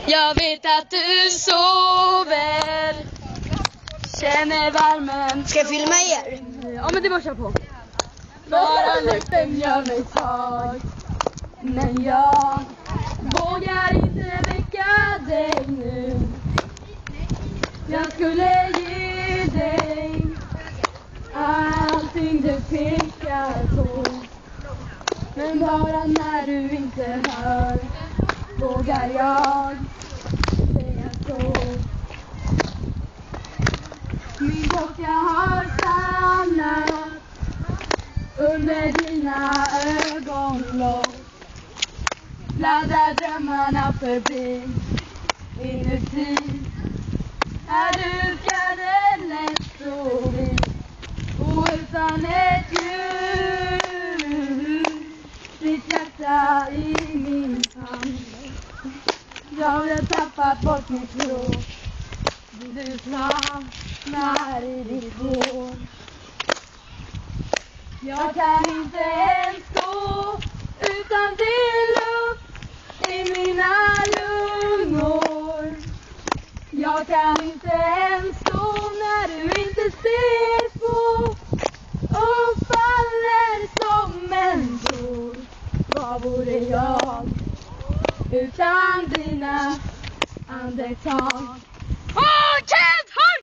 Jag vet att du sover, känner värmen. Ska jag filma er? Ja, men det var kör på. Bara lukten gör mig svag, men jag vågar inte väcka dig nu. Jag skulle ge dig allting du pekar på, men bara när du inte hör vågar jag säga så. Min klocka har stannat under dina ögonlock. Fladdrar drömmarna förbi inuti. Är du lätt så vit och utan ett ljud, ditt hjärta i min famn. Jag har tappat bort mitt språk, du flammar i ditt hår. Jag kan inte ens stå utan din luft i mina lungor. Jag kan inte ens stå när du inte ser på och faller som en tår. Vad vore jag utan dina andetag? Okej!